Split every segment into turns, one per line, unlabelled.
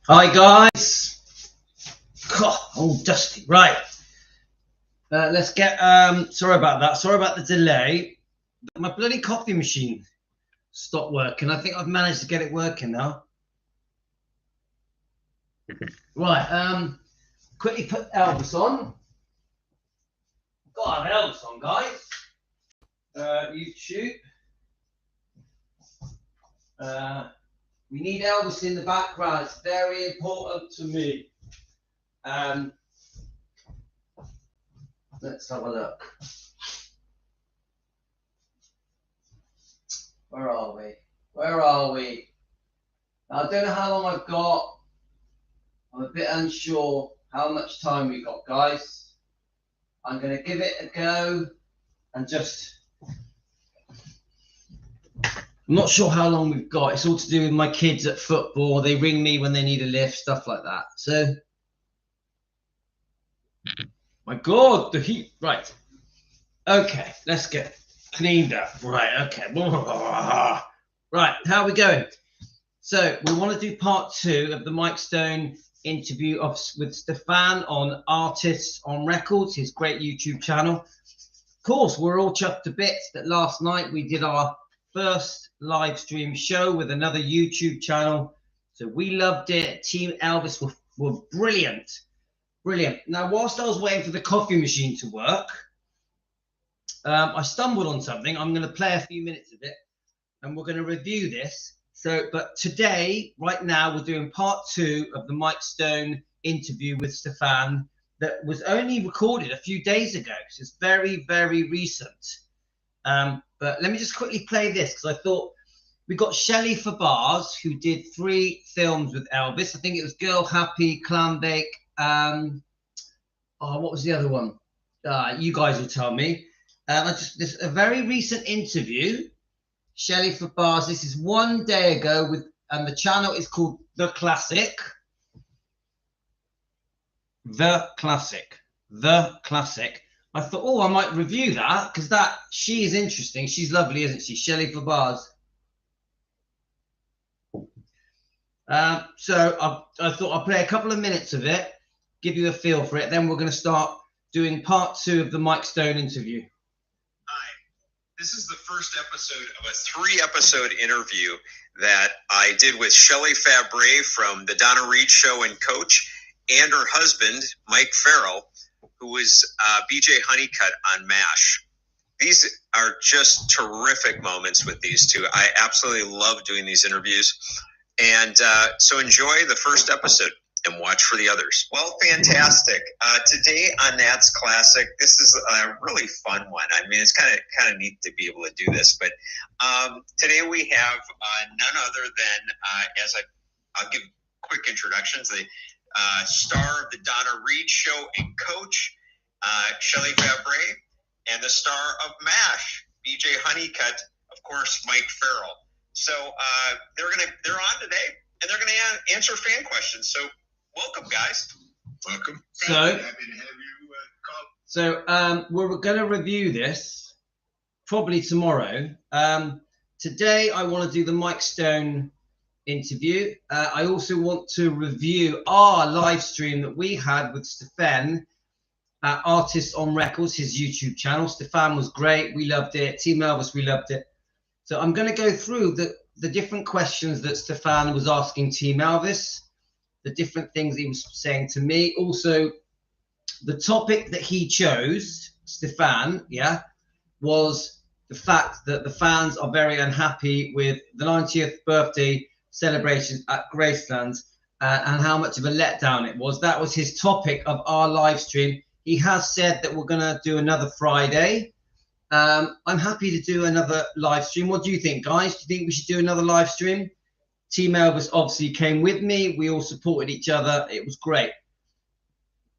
Hi guys. God, all dusty. Right. Let's get. Sorry about that. Sorry about the delay. My bloody coffee machine stopped working. I think I've managed to get it working now. Right. Quickly put Elvis on. Got Elvis on, guys. YouTube. We need Elvis in the background. It's very important to me. Let's have a look. Where are we? Where are we? Now, I don't know how long I've got. I'm a bit unsure how much time we got, guys. I'm going to give it a go and just. I'm not sure how long we've got. It's all to do with my kids at football. They ring me when they need a lift, stuff like that. So, my God, the heat. Right. Okay, let's get cleaned up. Right, okay. Right, how are we going? So, we want to do part 2 of the Mike Stone interview with Stefan on Artists on Records, his great YouTube channel. Of course, we're all chuffed to bits that last night we did our first live stream show with another YouTube channel. So we loved it. Team Elvis were brilliant. Brilliant. Now, whilst I was waiting for the coffee machine to work, I stumbled on something. I'm going to play a few minutes of it and we're going to review this. So, but today, right now, we're doing part 2 of the Mike Stone interview with Stefan that was only recorded a few days ago. So it's very, very recent. But let me just quickly play this because I thought we got Shelley Fabares, who did 3 films with Elvis. I think it was Girl Happy, Clam Bake. What was the other one? You guys will tell me. This is a very recent interview. Shelley Fabares. This is 1 day ago and the channel is called The Classic. The Classic. The Classic. I thought, I might review that because she is interesting. She's lovely, isn't she? Shelley Fabares. So I thought I'll play a couple of minutes of it, give you a feel for it. Then we're going to start doing part 2 of the Mike Stone interview.
Hi, this is the first episode of a 3-episode interview that I did with Shelley Fabares from the Donna Reed Show and Coach, and her husband, Mike Farrell, who was BJ Honeycutt on MASH. These are just terrific moments with these two. I absolutely love doing these interviews. And so enjoy the first episode and watch for the others. Well, fantastic. Today on Nat's Classic, this is a really fun one. I mean, it's kind of neat to be able to do this. But today we have none other than, I'll give quick introductions, the star of the Donna Reed Show and Coach, Shelley Fabares, and the star of MASH, BJ Honeycutt, of course, Mike Farrell. So they're on today, and they're going to answer fan questions. So welcome, guys.
Welcome.
So
happy to have you call.
So we're going to review this probably tomorrow. Today I want to do the Mike Stone interview. I also want to review our live stream that we had with Stefan at Artists on Records, his YouTube channel. Stefan was great. We loved it. Team Elvis, we loved it. So I'm going to go through the different questions that Stefan was asking Team Elvis, the different things he was saying to me. Also, the topic that he chose, Stefan, was the fact that the fans are very unhappy with the 90th birthday celebrations at Graceland and how much of a letdown it was. That was his topic of our live stream. He has said that we're going to do another Friday. I'm happy to do another live stream. What do you think, guys? Do you think we should do another live stream? Team Elvis obviously came with me. We all supported each other. It was great.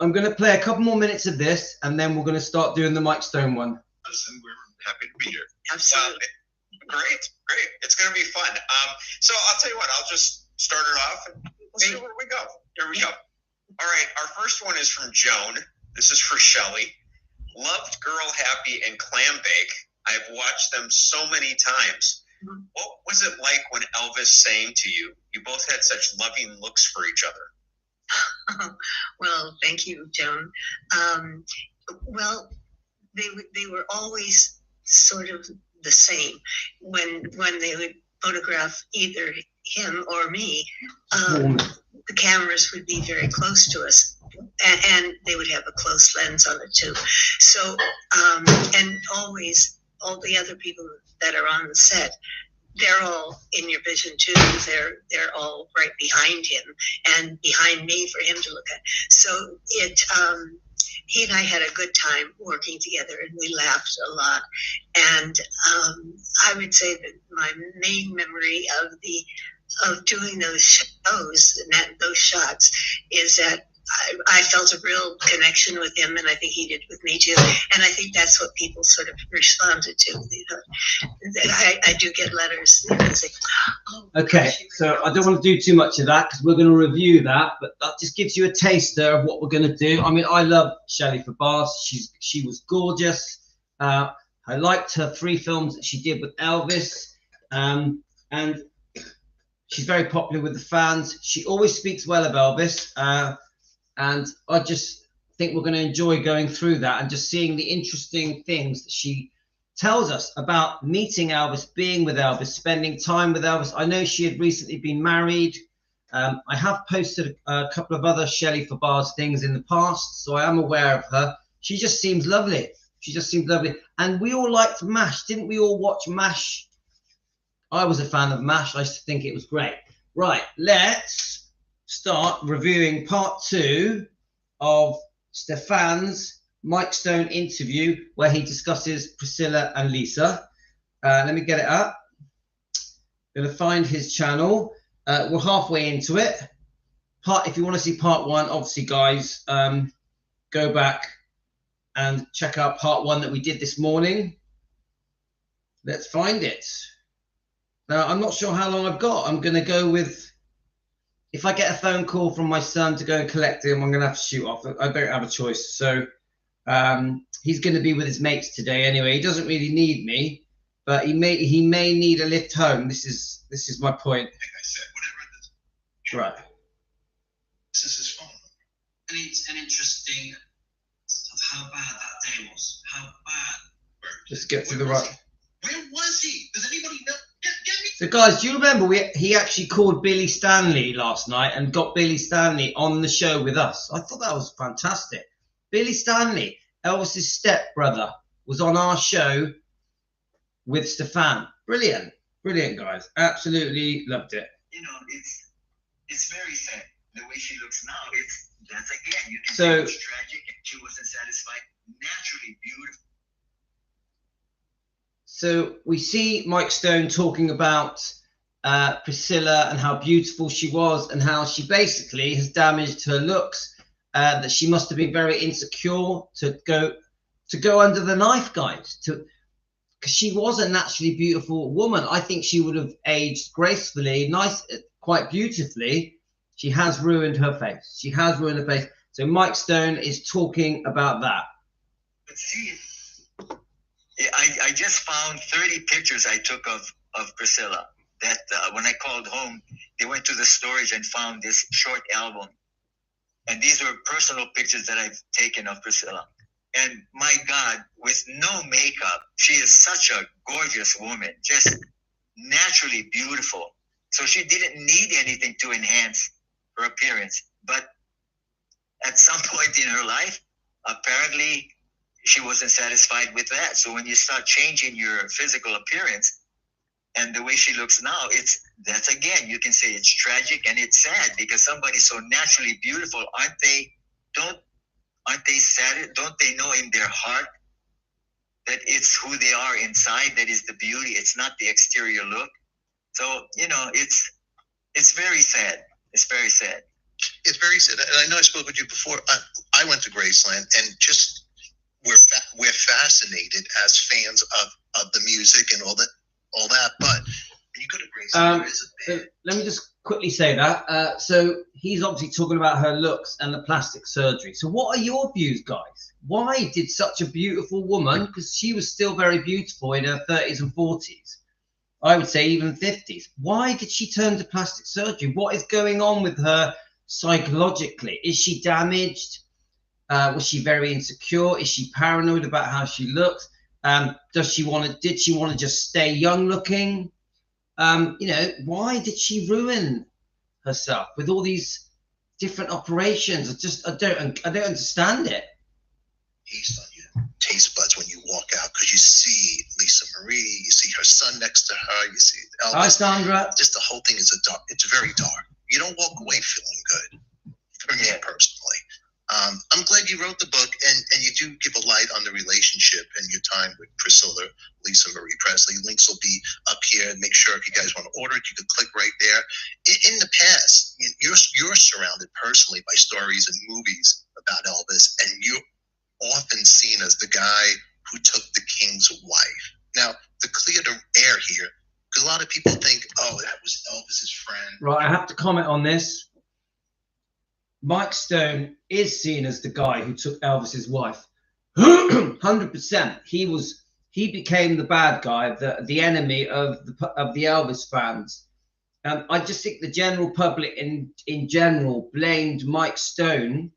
I'm going to play a couple more minutes of this, and then we're going to start doing the Mike Stone one.
Listen, we're happy to be here.
Absolutely. Great. It's going to be fun. So I'll tell you what, I'll just start it off, and we'll see where we go. Here we go. All right, our first one is from Joan. This is for Shelley. Loved Girl Happy and Clam Bake. I've watched them so many times. What was it like when Elvis sang to you? You both had such loving looks for each other.
Well, thank you, Joan. Well, they were always sort of the same. When they would photograph either him or me, the cameras would be very close to us, and they would have a close lens on it too. So, and always all the other people that are on the set, they're all in your vision too. They're all right behind him and behind me for him to look at. So he and I had a good time working together, and we laughed a lot. And I would say that my main memory of doing those shows and those shots is that I felt a real connection with him, and I think he did with me too. And I think that's what people sort of responded to. I do get letters and say, "Oh,
okay, so I don't want to do too much of that because we're going to review that, but that just gives you a taster of what we're going to do. I mean, I love Shelley Fabares. She was gorgeous. I liked her 3 films that she did with Elvis, and she's very popular with the fans. She always speaks well of Elvis. And I just think we're going to enjoy going through that and just seeing the interesting things that she tells us about meeting Elvis, being with Elvis, spending time with Elvis. I know she had recently been married. I have posted a couple of other Shelley Fabares things in the past, so I am aware of her. She just seems lovely. She just seems lovely. And we all liked MASH. Didn't we all watch MASH? I was a fan of MASH. I used to think it was great. Right, let's start reviewing part 2 of Stefan's Mike Stone interview where he discusses Priscilla and Lisa. Let me get it up. Gonna find his channel. We're halfway into it. If you want to see part 1, obviously guys, go back and check out part 1 that we did this morning. Let's find it. Now I'm not sure how long I've got. I'm gonna go with, if I get a phone call from my son to go and collect him, I'm going to have to shoot off. I don't have a choice. So he's going to be with his mates today anyway. He doesn't really need me, but he may need a lift home. This is my point.
Like I said, whatever
Right.
this is his phone.
And it's an interesting of how bad that day was. How bad.
Just get to the right.
Where was he? Does anybody know? Get me.
So guys, do you remember he actually called Billy Stanley last night and got Billy Stanley on the show with us? I thought that was fantastic. Billy Stanley, Elvis's stepbrother, was on our show with Stefan. Brilliant, brilliant guys. Absolutely loved it.
You know, it's very sad the way she looks now. That's again, you can
So,
say it's tragic and she wasn't satisfied. Naturally beautiful.
So we see Mike Stone talking about Priscilla and how beautiful she was and how she basically has damaged her looks, that she must have been very insecure to go under the knife, guys, because she was a naturally beautiful woman. I think she would have aged gracefully, quite beautifully. She has ruined her face. She has ruined her face. So Mike Stone is talking about that.
But see, I just found 30 pictures I took of Priscilla. That when I called home, they went to the storage and found this short album. And these were personal pictures that I've taken of Priscilla. And my God, with no makeup, she is such a gorgeous woman, just naturally beautiful. So she didn't need anything to enhance her appearance. But at some point in her life, apparently she wasn't satisfied with that. So when you start changing your physical appearance and the way she looks now, that's again, you can say it's tragic and it's sad because somebody so naturally beautiful, don't they sad? Don't they know in their heart that it's who they are inside that is the beauty? It's not the exterior look. So, you know, it's very sad. It's very sad.
It's very sad. And I know I spoke with you before. I went to Graceland and just we're fascinated as fans of the music and all that. But when you go to Graceland, there is a bit.
Let me just quickly say that. So he's obviously talking about her looks and the plastic surgery. So what are your views, guys? Why did such a beautiful woman, because she was still very beautiful in her 30s and 40s, I would say even 50s. Why did she turn to plastic surgery? What is going on with her psychologically? Is she damaged? Was she very insecure? Is she paranoid about how she looks? Did she want to just stay young looking? Why did she ruin herself with all these different operations? I don't understand it.
Taste on your taste buds when you walk out, because you see Lisa Marie, you see her son next to her, you see Elvis.
Hi, Sandra.
Just the whole thing is it's very dark. You don't walk away feeling good, for me personally. I'm glad you wrote the book, and you do give a light on the relationship and your time with Priscilla, Lisa Marie Presley. Links will be up here. Make sure if you guys want to order it, you can click right there. In the past, you're surrounded personally by stories and movies about Elvis, and you're often seen as the guy who took the king's wife. Now, to clear the air here, because a lot of people think, oh, that was Elvis's friend.
Right, I have to comment on this. Mike Stone is seen as the guy who took Elvis's wife. 100%. He became the bad guy, the enemy of the Elvis fans. I just think the general public in general blamed Mike Stone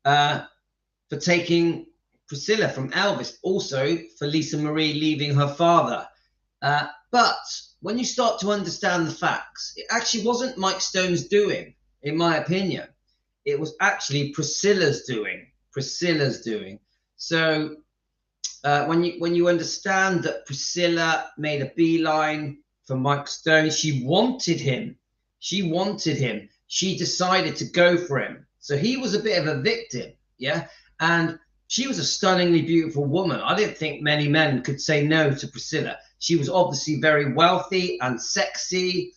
for taking Priscilla from Elvis, also for Lisa Marie leaving her father. But when you start to understand the facts, it actually wasn't Mike Stone's doing. In my opinion, it was actually Priscilla's doing. So when you understand that Priscilla made a beeline for Mike Stone, she wanted him. She decided to go for him. So he was a bit of a victim, yeah. And she was a stunningly beautiful woman. I didn't think many men could say no to Priscilla. She was obviously very wealthy and sexy.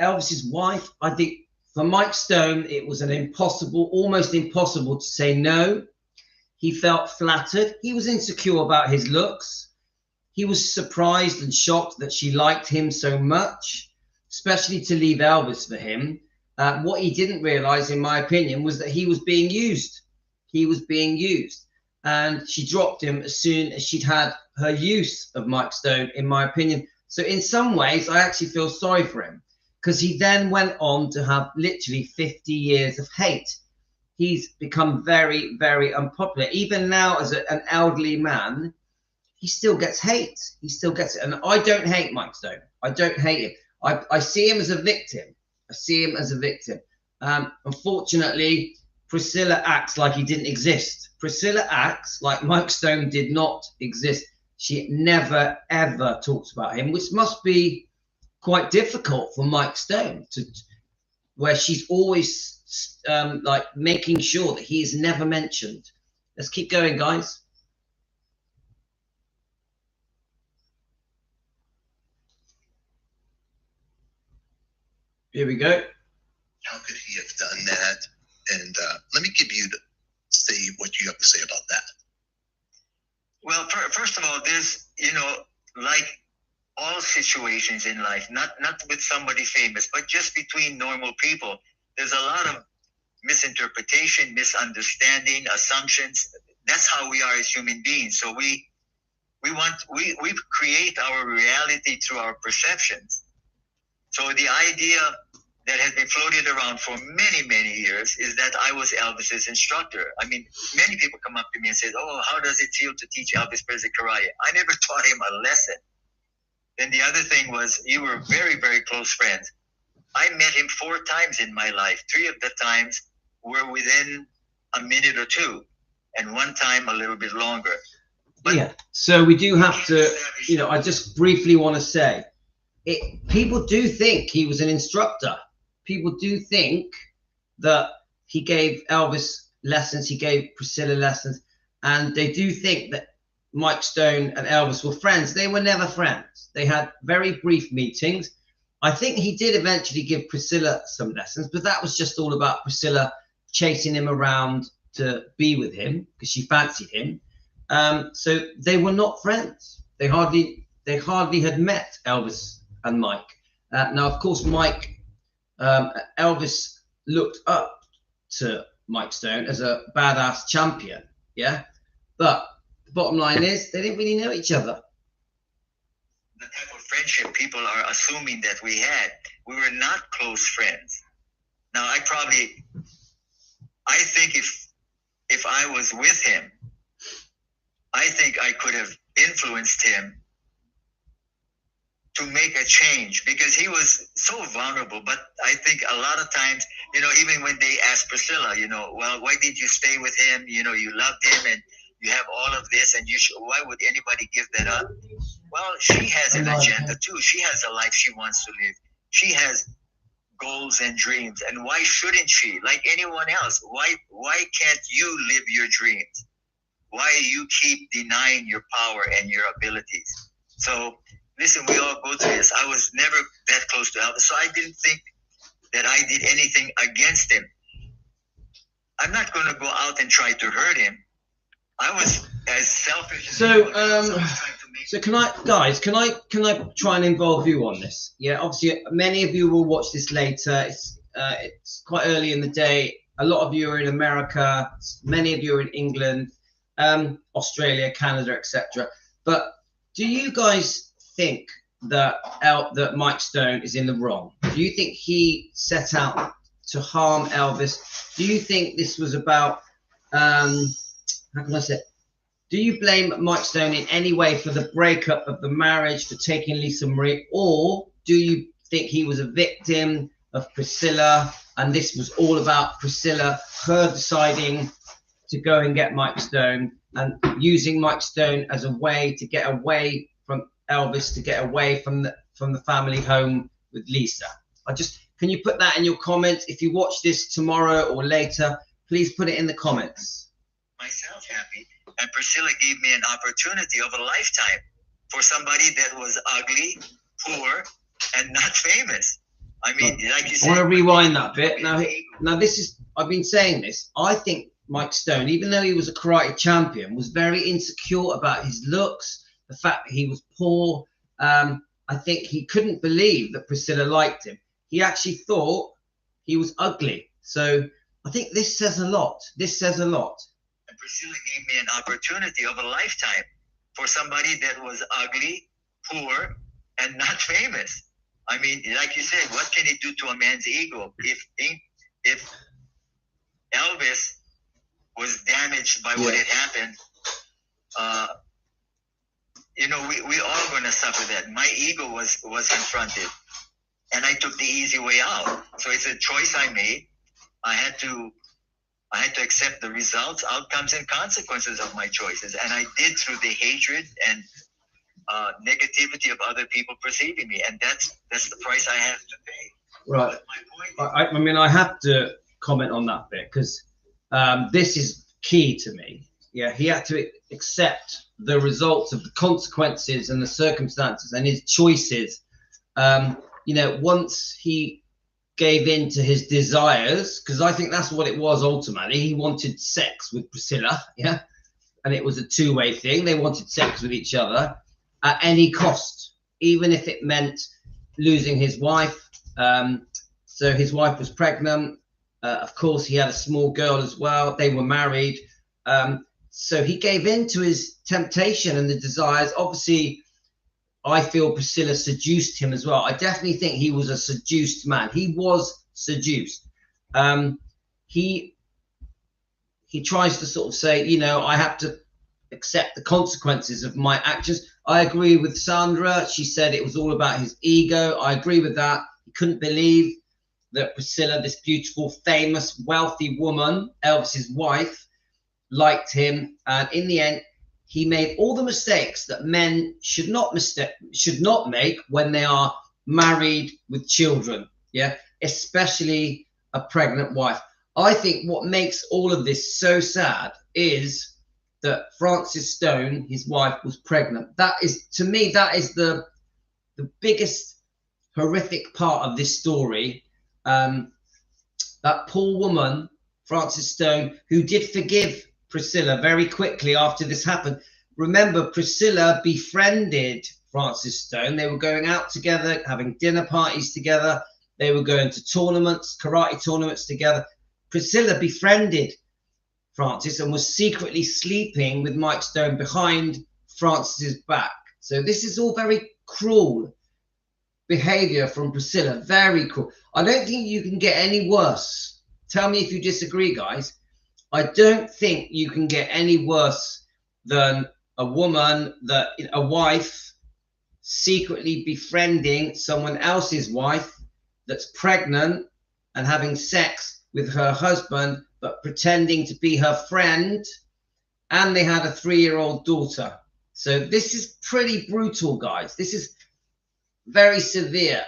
Elvis's wife, I think for Mike Stone, it was almost impossible to say no. He felt flattered. He was insecure about his looks. He was surprised and shocked that she liked him so much, especially to leave Elvis for him. What he didn't realize, in my opinion, was that he was being used. And she dropped him as soon as she'd had her use of Mike Stone, in my opinion. So in some ways, I actually feel sorry for him, because he then went on to have literally 50 years of hate. He's become very, very unpopular. Even now, as an elderly man, he still gets hate. He still gets it. And I don't hate Mike Stone. I don't hate him. I see him as a victim. Unfortunately, Priscilla acts like he didn't exist. Priscilla acts like Mike Stone did not exist. She never, ever talks about him, which must be quite difficult for Mike Stone, where she's always like making sure that he is never mentioned. Let's keep going, guys. Here we go.
How could he have done that? And let me give you say what you have to say about that.
Well, first of all, there's, like all situations in life, not with somebody famous, but just between normal people, there's a lot of misinterpretation, misunderstanding, assumptions. That's how we are as human beings. So we create our reality through our perceptions. So the idea that has been floated around for many, many years is that I was Elvis's instructor. I mean, many people come up to me and say, oh, how does it feel to teach Elvis Presley karate? I never taught him a lesson. Then the other thing was, you were very, very close friends. I met him 4 times in my life. 3 of the times were within a minute or 2, and 1 time a little bit longer.
But yeah, so we do have to, I just briefly want to say, people do think he was an instructor. People do think that he gave Elvis lessons, he gave Priscilla lessons, and they do think that Mike Stone and Elvis were friends. They were never friends. They had very brief meetings. I think he did eventually give Priscilla some lessons, but that was just all about Priscilla chasing him around to be with him because she fancied him. So they were not friends. They hardly had met, Elvis and Mike. Now, of course, Elvis looked up to Mike Stone as a badass champion, yeah? But the bottom line is they didn't really know each other.
the type of friendship people are assuming that we had. We were not close friends. Now, I think if I was with him, I think I could have influenced him to make a change, because he was so vulnerable. But I think a lot of times, even when they asked Priscilla, well, why did you stay with him? You loved him and you have all of this, and why would anybody give that up? Well, she has an agenda too. She has a life she wants to live. She has goals and dreams. And why shouldn't she? Like anyone else, why can't you live your dreams? Why you keep denying your power and your abilities? So listen, we all go through this. I was never that close to Elvis, so I didn't think that I did anything against him. I'm not going to go out and try to hurt him. I was as selfish as
So can I try and involve you on this? Yeah, obviously many of you will watch this later. It's quite early in the day. A lot of you are in America. Many of you are in England, Australia, Canada, etc. But do you guys think that Mike Stone is in the wrong? Do you think he set out to harm Elvis? Do you think this was about how can I say? Do you blame Mike Stone in any way for the breakup of the marriage, for taking Lisa Marie, or do you think he was a victim of Priscilla and this was all about Priscilla, her deciding to go and get Mike Stone and using Mike Stone as a way to get away from Elvis, to get away from the family home with Lisa? Can you put that in your comments? If you watch this tomorrow or later, please put it in the comments.
Myself happy, and Priscilla gave me an opportunity of a lifetime for somebody that was ugly, poor, and not famous. I mean, like you said,
I want to rewind that bit. Now I've been saying this. I think Mike Stone, even though he was a karate champion, was very insecure about his looks, the fact that he was poor. I think he couldn't believe that Priscilla liked him. He actually thought he was ugly. So I think this says a lot. This says a lot.
And Priscilla gave me an opportunity of a lifetime for somebody that was ugly, poor, and not famous. I mean, like you said, what can it do to a man's ego? If Elvis was damaged by what had happened, we all going to suffer that. My ego was confronted, and I took the easy way out. So it's a choice I made. I had to accept the results, outcomes, and consequences of my choices, and I did through the hatred and negativity of other people perceiving me, and that's the price I have to pay.
Right. I mean, I have to comment on that bit because this is key to me. Yeah, he had to accept the results of the consequences and the circumstances and his choices. Once he gave in to his desires, because I think that's what it was ultimately. He wanted sex with Priscilla, yeah, and it was a two-way thing. They wanted sex with each other at any cost, even if it meant losing his wife. So his wife was pregnant. Of course, he had a small girl as well. They were married. So he gave in to his temptation and the desires. Obviously, I feel Priscilla seduced him as well. I definitely think he was a seduced man. He was seduced. He tries to sort of say, I have to accept the consequences of my actions. I agree with Sandra. She said it was all about his ego. I agree with that. He couldn't believe that Priscilla, this beautiful, famous, wealthy woman, Elvis's wife, liked him. And in the end, he made all the mistakes that men should not make when they are married with children. Yeah, especially a pregnant wife. I think what makes all of this so sad is that Frances Stone, his wife, was pregnant. That is, to me, that is the biggest horrific part of this story. That poor woman, Frances Stone, who did forgive Priscilla very quickly after this happened. Remember, Priscilla befriended Frances Stone. They were going out together, having dinner parties together. They were going to tournaments, karate tournaments together. Priscilla befriended Frances and was secretly sleeping with Mike Stone behind Frances's back. So this is all very cruel behavior from Priscilla. Very cruel. I don't think you can get any worse. Tell me if you disagree, guys. I don't think you can get any worse than a woman, a wife, secretly befriending someone else's wife that's pregnant and having sex with her husband, but pretending to be her friend, and they had a 3-year-old daughter. So this is pretty brutal, guys. This is very severe,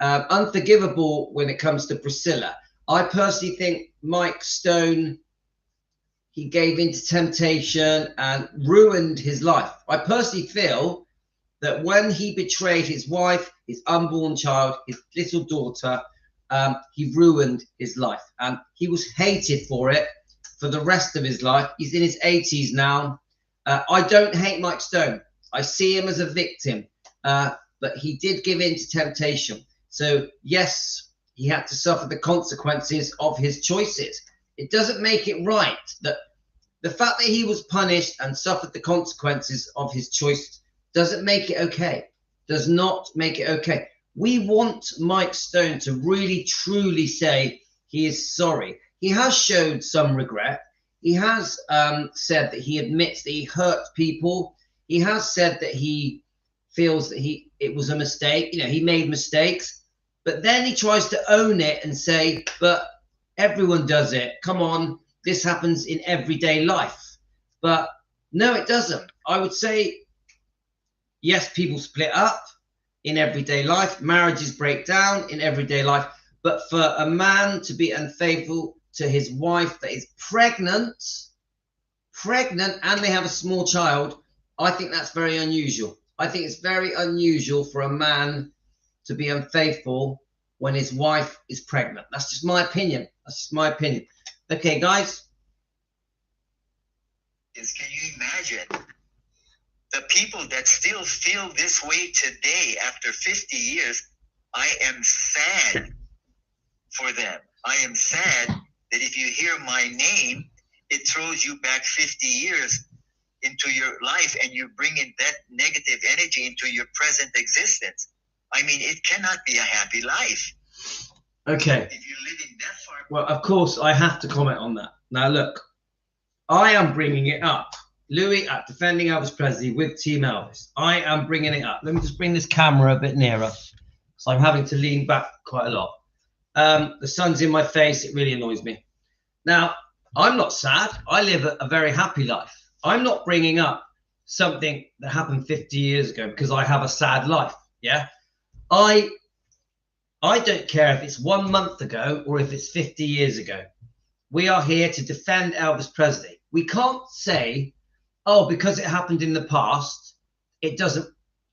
unforgivable when it comes to Priscilla. I personally think Mike Stone, he gave into temptation and ruined his life. I personally feel that when he betrayed his wife, his unborn child, his little daughter, he ruined his life. And he was hated for it for the rest of his life. He's in his 80s now. I don't hate Mike Stone. I see him as a victim. But he did give in to temptation. So, yes, he had to suffer the consequences of his choices. It doesn't make it right that the fact that he was punished and suffered the consequences of his choice doesn't make it okay. Does not make it okay. We want Mike Stone to really, truly say he is sorry. He has showed some regret. He has said that he admits that he hurt people. He has said that he feels that it was a mistake. You know, he made mistakes. But then he tries to own it and say, but everyone does it. Come on, this happens in everyday life. But no, it doesn't. I would say, yes, people split up in everyday life. Marriages break down in everyday life. But for a man to be unfaithful to his wife that is pregnant, and they have a small child, I think that's very unusual. I think it's very unusual for a man to be unfaithful when his wife is pregnant. That's just my opinion. Okay, guys.
Can you imagine the people that still feel this way today after 50 years? I am sad for them. I am sad that if you hear my name, it throws you back 50 years into your life and you bring in that negative energy into your present existence. I mean, it cannot be a happy life.
Okay.
If you're living that far.
Well, of course, I have to comment on that. Now, look, I am bringing it up. Louis at Defending Elvis Presley with Team Elvis. I am bringing it up. Let me just bring this camera a bit nearer, so I'm having to lean back quite a lot. The sun's in my face. It really annoys me. Now, I'm not sad. I live a very happy life. I'm not bringing up something that happened 50 years ago because I have a sad life. Yeah. I don't care if it's 1 month ago or if it's 50 years ago. We are here to defend Elvis Presley. We can't say, oh, because it happened in the past, it doesn't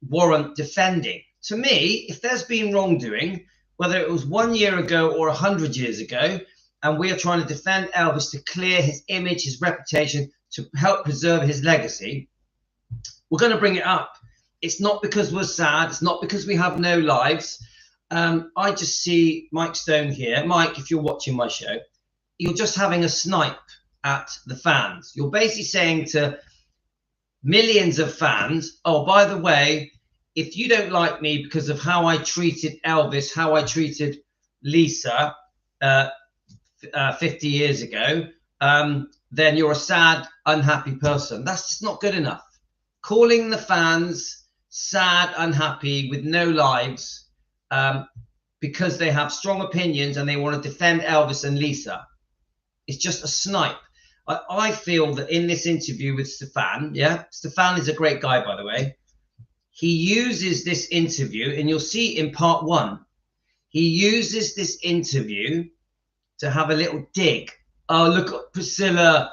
warrant defending. To me, if there's been wrongdoing, whether it was 1 year ago or 100 years ago, and we are trying to defend Elvis to clear his image, his reputation, to help preserve his legacy, we're going to bring it up. It's not because we're sad. It's not because we have no lives. I just see Mike Stone here. Mike, if you're watching my show, you're just having a snipe at the fans. You're basically saying to millions of fans, oh, by the way, if you don't like me because of how I treated Elvis, how I treated Lisa 50 years ago, then you're a sad, unhappy person. That's just not good enough. Calling the fans sad, unhappy, with no lives because they have strong opinions and they want to defend Elvis and Lisa, it's just a snipe. I feel that in this interview with Stefan, Stefan is a great guy, by the way. He uses this interview, and you'll see in part 1, he uses this interview to have a little dig. Oh, look at Priscilla.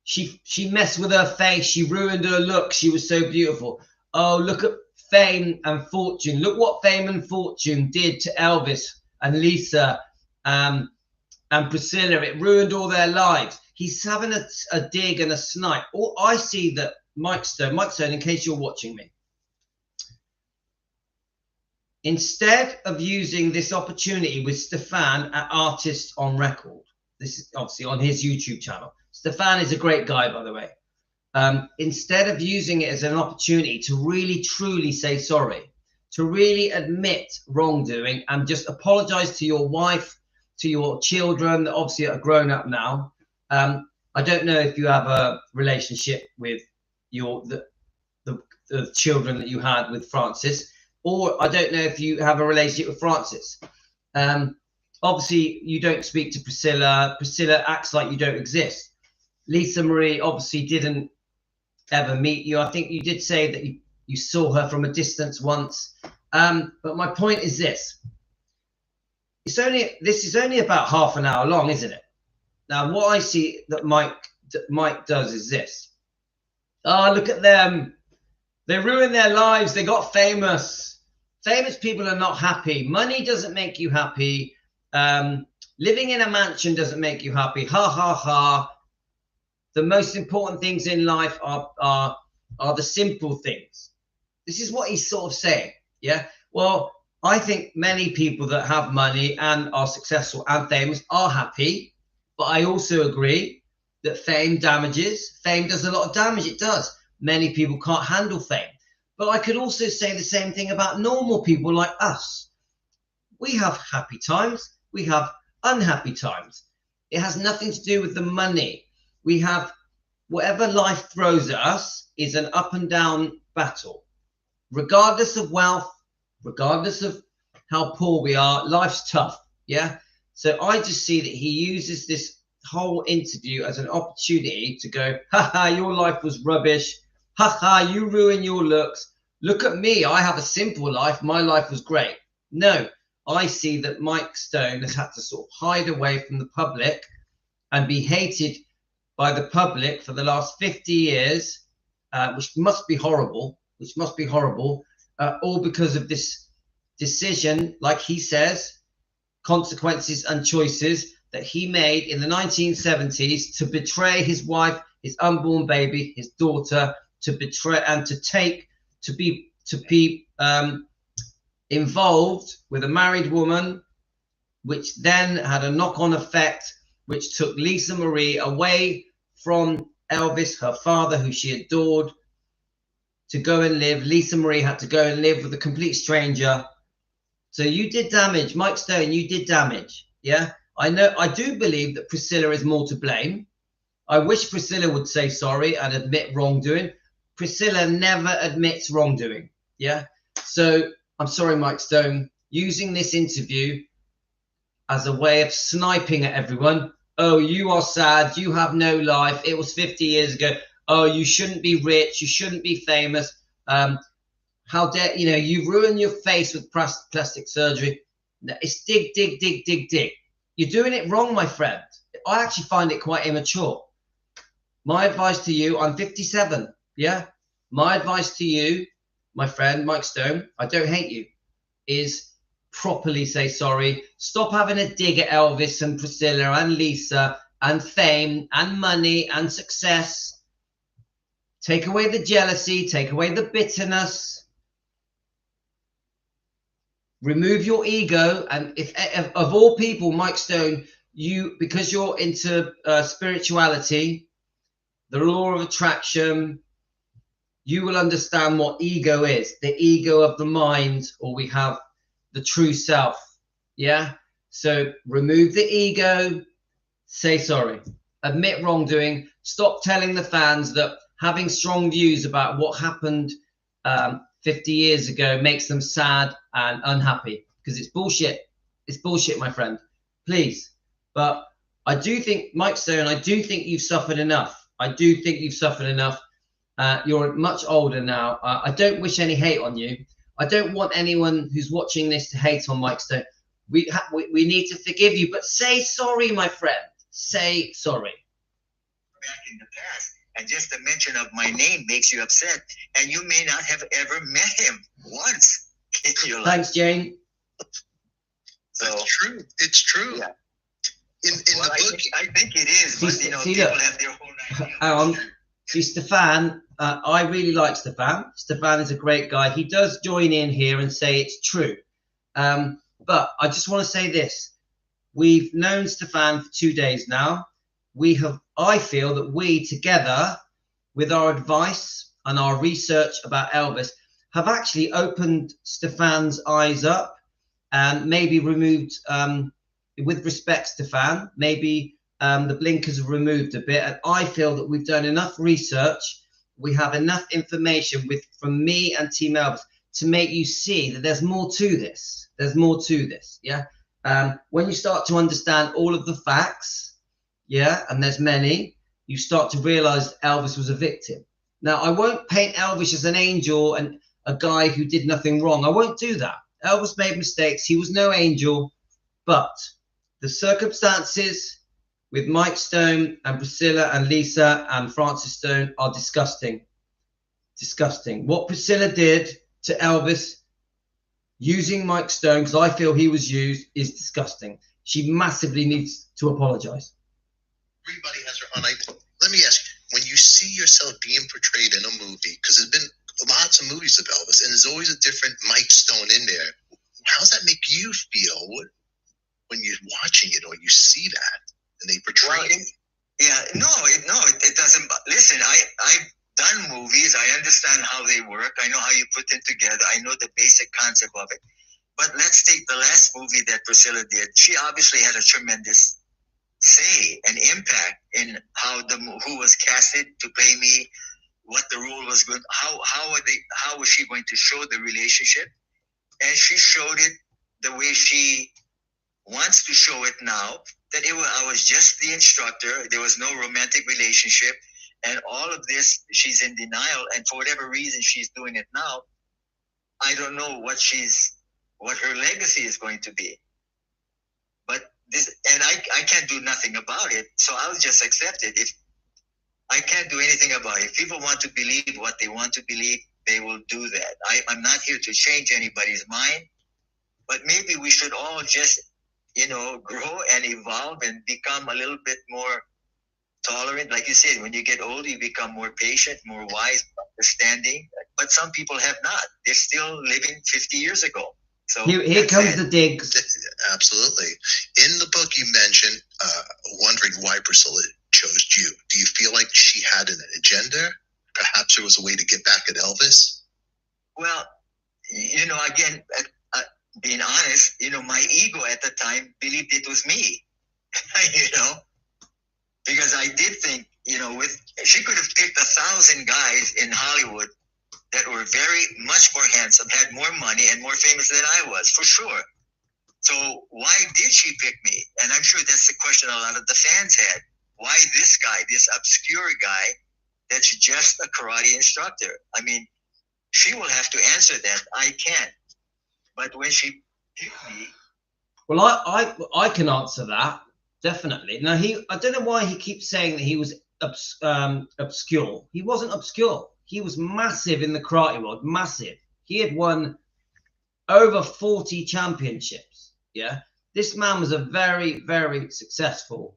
She messed with her face. She ruined her look. She was so beautiful. Oh, look at fame and fortune. Look what fame and fortune did to Elvis and Lisa and Priscilla. It ruined all their lives. He's having a dig and a snipe. Or I see that Mike Stone, in case you're watching me, instead of using this opportunity with Stefan at Artists on Record, this is obviously on his YouTube channel. Stefan is a great guy, by the way. instead of using it as an opportunity to really truly say sorry, to really admit wrongdoing and just apologize to your wife, to your children that obviously are grown up now. I don't know if you have a relationship with the children that you had with Francis, or I don't know if you have a relationship with Francis. Obviously, you don't speak to Priscilla. Priscilla acts like you don't exist. Lisa Marie obviously didn't ever meet you. I think you did say that you saw her from a distance once. But my point is this. This is only about half an hour long, isn't it? Now, what I see that Mike does is this. Oh, look at them. They ruined their lives. They got famous. Famous people are not happy. Money doesn't make you happy. Living in a mansion doesn't make you happy. Ha, ha, ha. The most important things in life are the simple things. This is what he's sort of saying. Yeah. Well, I think many people that have money and are successful and famous are happy. But I also agree that fame damages. Fame does a lot of damage. It does. Many people can't handle fame. But I could also say the same thing about normal people like us. We have happy times. We have unhappy times. It has nothing to do with the money. We have whatever life throws at us is an up and down battle. Regardless of wealth, regardless of how poor we are, life's tough. Yeah. So I just see that he uses this whole interview as an opportunity to go, haha, your life was rubbish. Haha, you ruined your looks. Look at me. I have a simple life. My life was great. No, I see that Mike Stone has had to sort of hide away from the public and be hated by the public for the last 50 years, which must be horrible, all because of this decision, like he says, consequences and choices that he made in the 1970s to betray his wife, his unborn baby, his daughter, to betray and to be involved with a married woman, which then had a knock-on effect, which took Lisa Marie away from Elvis, her father, who she adored, to go and live. Lisa Marie had to go and live with a complete stranger. So you did damage, Mike Stone, you did damage. Yeah, I do believe that Priscilla is more to blame. I wish Priscilla would say sorry and admit wrongdoing. Priscilla never admits wrongdoing. Yeah. So I'm sorry, Mike Stone, using this interview as a way of sniping at everyone. Oh, you are sad. You have no life. It was 50 years ago. Oh, you shouldn't be rich. You shouldn't be famous. How dare, you ruin your face with plastic surgery. It's dig. You're doing it wrong, my friend. I actually find it quite immature. My advice to you, I'm 57. Yeah. My advice to you, my friend, Mike Stone, I don't hate you, is properly say sorry. Stop having a dig at Elvis and Priscilla and Lisa and fame and money and success. Take away the jealousy. Take away the bitterness. Remove your ego. And if of all people, Mike Stone, because you're into spirituality, the law of attraction, you will understand what ego is. The ego of the mind, or we have the true self. Yeah. So remove the ego. Say sorry. Admit wrongdoing. Stop telling the fans that having strong views about what happened 50 years ago makes them sad and unhappy, because it's bullshit. It's bullshit, my friend. Please. But I do think, Mike Stone, I do think you've suffered enough. I do think you've suffered enough. You're much older now. I don't wish any hate on you. I don't want anyone who's watching this to hate on Mike Stone. We need to forgive you, but say sorry, my friend. Say sorry.
Back in the past, and just the mention of my name makes you upset, and you may not have ever met him once in your life.
Thanks, Jane.
So, that's true. It's true.
Yeah.
In the book,
I think it is, but people have their own idea.
See, Stefan, I really like Stefan. Stefan is a great guy. He does join in here and say it's true. But I just want to say this. We've known Stefan for 2 days now. I feel that we together with our advice and our research about Elvis, have actually opened Stefan's eyes up and maybe removed, with respect, Stefan, maybe the blinkers are removed a bit. And I feel that we've done enough research, we have enough information from me and Team Elvis to make you see that there's more to this. There's more to this, yeah? When you start to understand all of the facts, yeah, and there's many, you start to realize Elvis was a victim. Now, I won't paint Elvis as an angel and a guy who did nothing wrong. I won't do that. Elvis made mistakes. He was no angel, but the circumstances with Mike Stone and Priscilla and Lisa and Francis Stone are disgusting. Disgusting. What Priscilla did to Elvis using Mike Stone, because I feel he was used, is disgusting. She massively needs to apologize.
Everybody has her own idea. Let me ask you, when you see yourself being portrayed in a movie, because there's been lots of movies of Elvis, and there's always a different Mike Stone in there, how does that make you feel when you're watching it or you see that and they portray it?
Yeah, it doesn't. Listen, I've done movies. I understand how they work. I know how you put them together. I know the basic concept of it. But let's take the last movie that Priscilla did. She obviously had a tremendous say and impact in who was casted to play me, what the role was going, how was she going to show the relationship, and she showed it the way she wants to show it now. That I was just the instructor. There was no romantic relationship, and all of this, she's in denial, and for whatever reason she's doing it now. I don't know what her legacy is going to be. But I can't do nothing about it, so I'll just accept it. If I can't do anything about it, if people want to believe what they want to believe, they will do that. I'm not here to change anybody's mind, but maybe we should all just, grow and evolve and become a little bit more tolerant. Like you said, when you get older, you become more patient, more wise, understanding. But some people have not. They're still living 50 years ago. So
here comes the digs.
Absolutely. In the book, you mentioned wondering why Priscilla chose you. Do you feel like she had an agenda? Perhaps there was a way to get back at Elvis?
Well, again, being honest, my ego at the time believed it was me, because I did think, she could have picked 1,000 guys in Hollywood that were very much more handsome, had more money, and more famous than I was, for sure. So why did she pick me? And I'm sure that's the question a lot of the fans had. Why this guy, this obscure guy that's just a karate instructor? I mean, she will have to answer that. I can't. But when she picked me...
Well, I can answer that, definitely. Now, I don't know why he keeps saying that he was obscure. He wasn't obscure. He was massive in the karate world, massive. He had won over 40 championships, yeah? This man was a very, very successful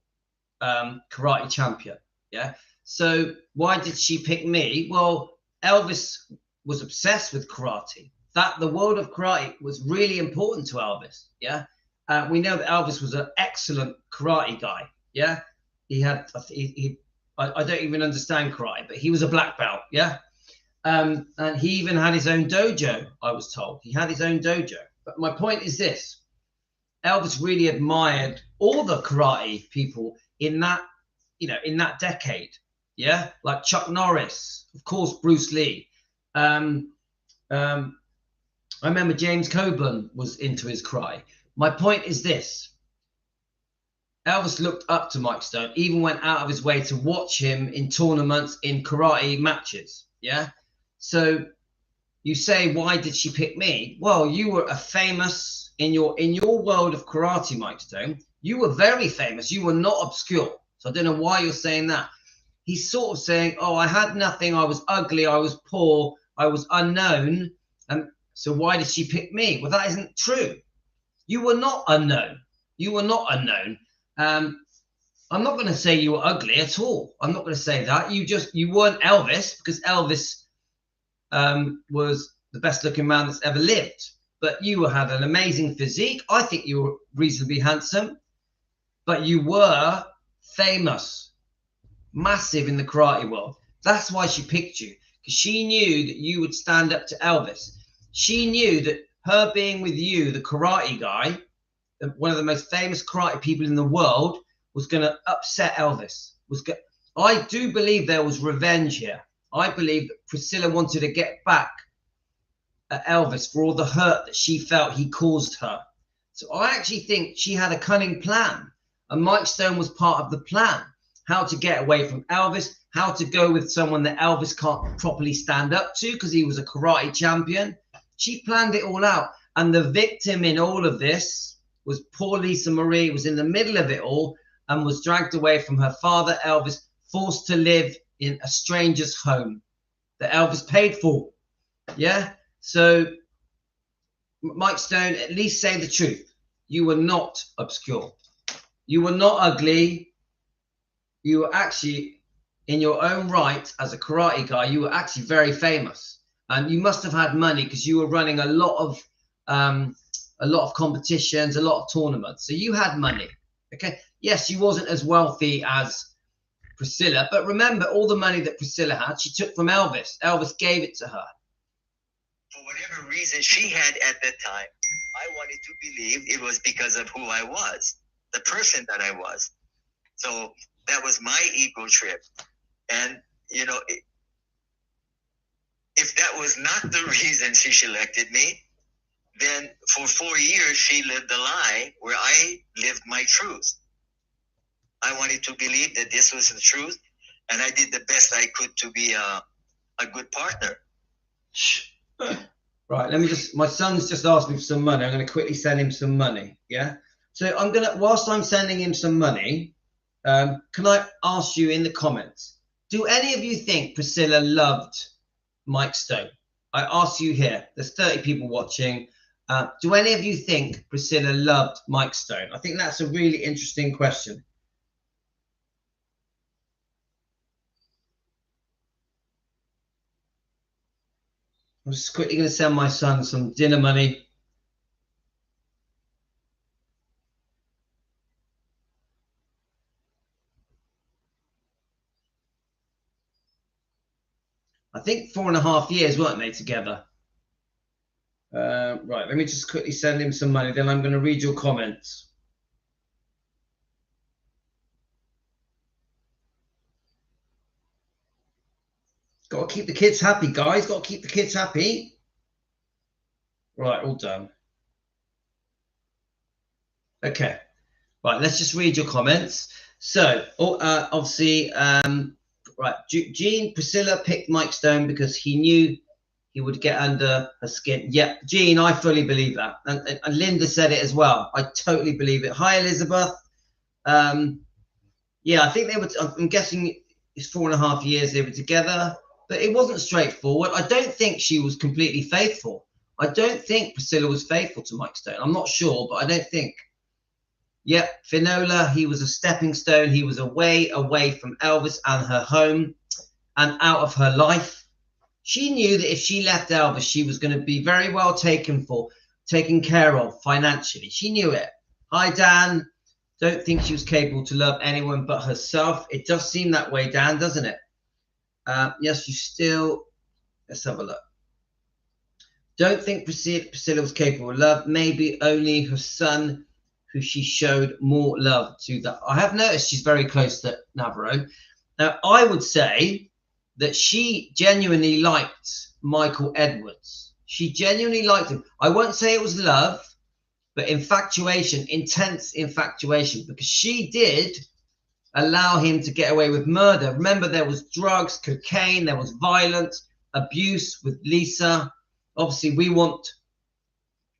karate champion, yeah? So why did she pick me? Well, Elvis was obsessed with karate. That the world of karate was really important to Elvis, yeah? We know that Elvis was an excellent karate guy, yeah? I don't even understand karate, but he was a black belt, yeah? And he even had his own dojo, I was told. He had his own dojo. But my point is this. Elvis really admired all the karate people in that, in that decade, yeah? Like Chuck Norris, of course, Bruce Lee. I remember James Coburn was into his karate. My point is this. Elvis looked up to Mike Stone, even went out of his way to watch him in tournaments, in karate matches. Yeah. So you say, why did she pick me? Well, you were a famous in your world of karate, Mike Stone. You were very famous. You were not obscure. So I don't know why you're saying that. He's sort of saying, oh, I had nothing. I was ugly. I was poor. I was unknown. And so why did she pick me? Well, that isn't true. You were not unknown. You were not unknown. I'm not going to say you were ugly at all. I'm not going to say that. You weren't Elvis, because Elvis was the best looking man that's ever lived. But you had an amazing physique. I think you were reasonably handsome. But you were famous, massive in the karate world. That's why she picked you, because she knew that you would stand up to Elvis. She knew that her being with you, the karate guy, one of the most famous karate people in the world, was going to upset Elvis. I do believe there was revenge here. I believe that Priscilla wanted to get back at Elvis for all the hurt that she felt he caused her. So I actually think she had a cunning plan, and Mike Stone was part of the plan. How to get away from Elvis, how to go with someone that Elvis can't properly stand up to because he was a karate champion. She planned it all out. And the victim in all of this was poor Lisa Marie, was in the middle of it all and was dragged away from her father, Elvis, forced to live in a stranger's home that Elvis paid for. Yeah? So, Mike Stone, at least say the truth. You were not obscure. You were not ugly. You were actually, in your own right, as a karate guy, you were actually very famous. And you must have had money because you were running a lot of competitions, a lot of tournaments. So you had money. Okay. Yes, she wasn't as wealthy as Priscilla, but remember, all the money that Priscilla had, she took from Elvis. Elvis gave it to her.
For whatever reason she had at that time, I wanted to believe it was because of who I was, the person that I was. So that was my ego trip. And, you know, if that was not the reason she selected me, then for 4 years she lived a lie where I lived my truth. I wanted to believe that this was the truth, and I did the best I could to be a good partner.
Right, my son's just asked me for some money. I'm going to quickly send him some money, yeah? So whilst I'm sending him some money, can I ask you in the comments, do any of you think Priscilla loved Mike Stone? I ask you here, there's 30 people watching. Do any of you think Priscilla loved Mike Stone? I think that's a really interesting question. I'm just quickly going to send my son some dinner money. I think 4.5 years, weren't they, together? Right, let me just quickly send him some money, then I'm going to read your comments. Got to keep the kids happy, guys. Got to keep the kids happy. Right, all done. Okay. Right, let's just read your comments. So, obviously, right, Priscilla picked Mike Stone because he knew he would get under her skin. Yeah, Jean, I fully believe that. And Linda said it as well. I totally believe it. Hi, Elizabeth. Yeah, I think they were, I'm guessing it's 4.5 years they were together. But it wasn't straightforward. I don't think she was completely faithful. I don't think Priscilla was faithful to Mike Stone. I'm not sure, but I don't think. Yep, Finola, he was a stepping stone. He was away from Elvis and her home and out of her life. She knew that if she left Elvis, she was going to be very well taken care of financially. She knew it. Hi, Dan. Don't think she was capable to love anyone but herself. It does seem that way, Dan, doesn't it? Yes, you still. Let's have a look. Don't think Priscilla was capable of love. Maybe only her son, who she showed more love to. That I have noticed she's very close to Navarro. Now, I would say that she genuinely liked Michael Edwards. She genuinely liked him. I won't say it was love, but infatuation, intense infatuation, because she did allow him to get away with murder. Remember, there was drugs, cocaine, there was violence, abuse with Lisa. Obviously, we want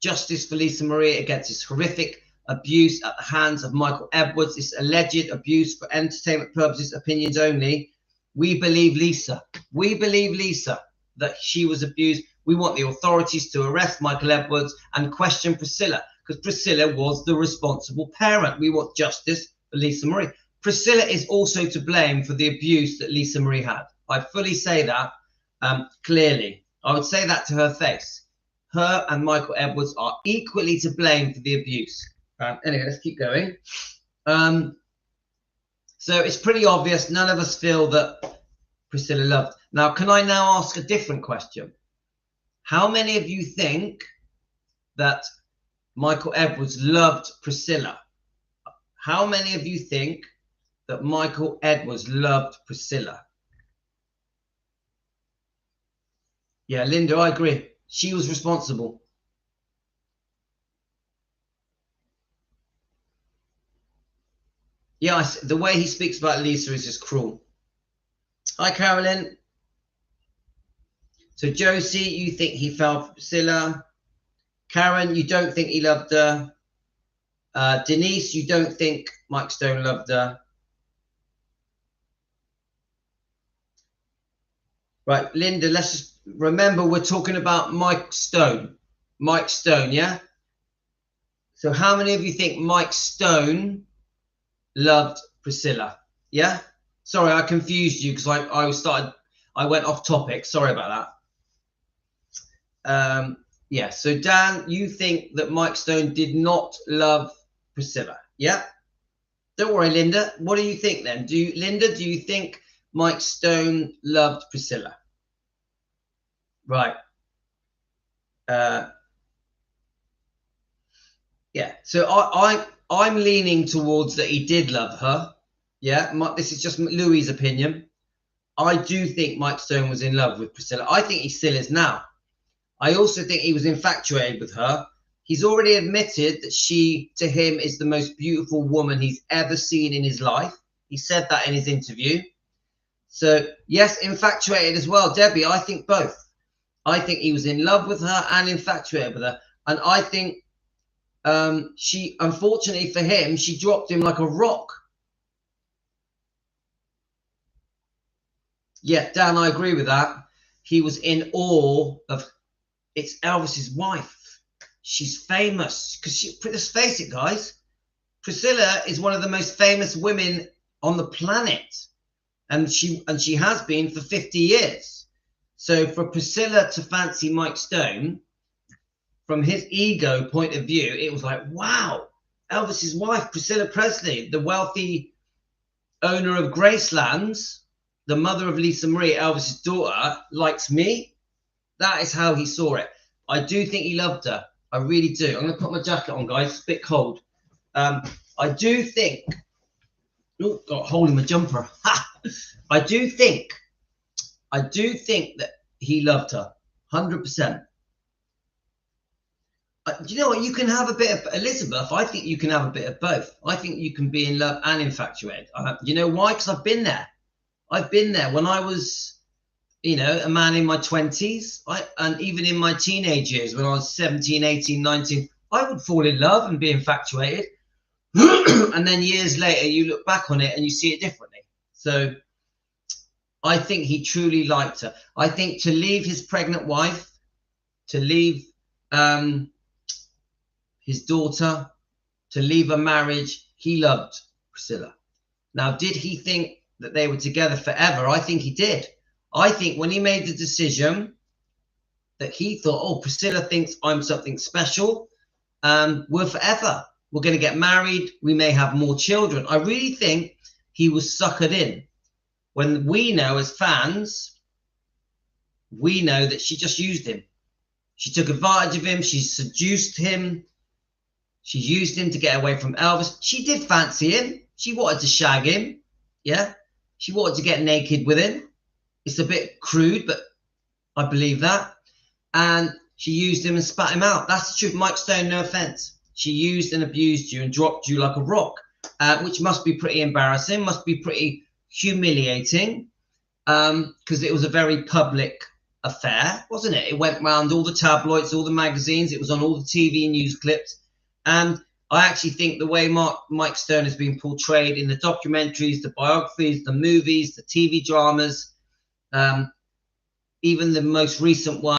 justice for Lisa Marie against this horrific abuse at the hands of Michael Edwards, this alleged abuse for entertainment purposes, opinions only. We believe Lisa. We believe Lisa that she was abused. We want the authorities to arrest Michael Edwards and question Priscilla, because Priscilla was the responsible parent. We want justice for Lisa Marie. Priscilla is also to blame for the abuse that Lisa Marie had. I fully say that clearly. I would say that to her face. Her and Michael Edwards are equally to blame for the abuse. Anyway, let's keep going. So it's pretty obvious. None of us feel that Priscilla loved. Now, can I now ask a different question? How many of you think that Michael Edwards loved Priscilla? How many of you think that Michael Edwards loved Priscilla? Yeah, Linda, I agree. She was responsible. Yeah, the way he speaks about Lisa is just cruel. Hi, Carolyn. So, Josie, you think he fell for Priscilla. Karen, you don't think he loved her. Denise, you don't think Mike Stone loved her. Right, Linda, let's just remember we're talking about Mike Stone. Mike Stone, yeah? So how many of you think Mike Stone loved Priscilla? Yeah? Sorry, I confused you because I went off topic. Sorry about that. Yeah, so Dan, you think that Mike Stone did not love Priscilla? Yeah? Don't worry, Linda. What do you think then? Linda, do you think Mike Stone loved Priscilla? Right. Yeah, so I'm leaning towards that he did love her. Yeah, this is just Louis' opinion. I do think Mike Stone was in love with Priscilla. I think he still is now. I also think he was infatuated with her. He's already admitted that she, to him, is the most beautiful woman he's ever seen in his life. He said that in his interview. So, yes, infatuated as well. Debbie, I think both. I think he was in love with her and infatuated with her. And I think she, unfortunately for him, she dropped him like a rock. Yeah, Dan, I agree with that. He was in awe of, it's Elvis's wife. She's famous because let's face it, guys, Priscilla is one of the most famous women on the planet, and she has been for 50 years. So for Priscilla to fancy Mike Stone, from his ego point of view, it was like, wow, Elvis's wife, Priscilla Presley, the wealthy owner of Gracelands, the mother of Lisa Marie, Elvis's daughter, likes me. That is how he saw it. I do think he loved her. I really do. I'm going to put my jacket on, guys. It's a bit cold. I do think... Oh, got a hole in my jumper. Ha! I do think that he loved her. 100%. Do you know what? You can have a bit of... Elizabeth, I think you can have a bit of both. I think you can be in love and infatuated. You know why? Because I've been there. I've been there when I was, you know, a man in my 20s, and even in my teenage years, when I was 17, 18, 19, I would fall in love and be infatuated. And then years later, you look back on it and you see it differently. So I think he truly liked her. I think to leave his pregnant wife, to leave his daughter, to leave a marriage, he loved Priscilla. Now, did he think that they were together forever? I think he did. I think when he made the decision that he thought, oh, Priscilla thinks I'm something special, we're forever. We're going to get married. We may have more children. I really think he was suckered in. When we know as fans, we know that she just used him. She took advantage of him. She seduced him. She used him to get away from Elvis. She did fancy him. She wanted to shag him. Yeah. She wanted to get naked with him. It's a bit crude, but I believe that. And she used him and spat him out. That's the truth. Mike Stone, no offense. She used and abused you and dropped you like a rock, which must be pretty embarrassing, must be pretty humiliating, because it was a very public affair, wasn't it? It went round all the tabloids, all the magazines. It was on all the TV news clips. And I actually think the way Mike Stone has been portrayed in the documentaries, the biographies, the movies, the TV dramas, even the most recent one,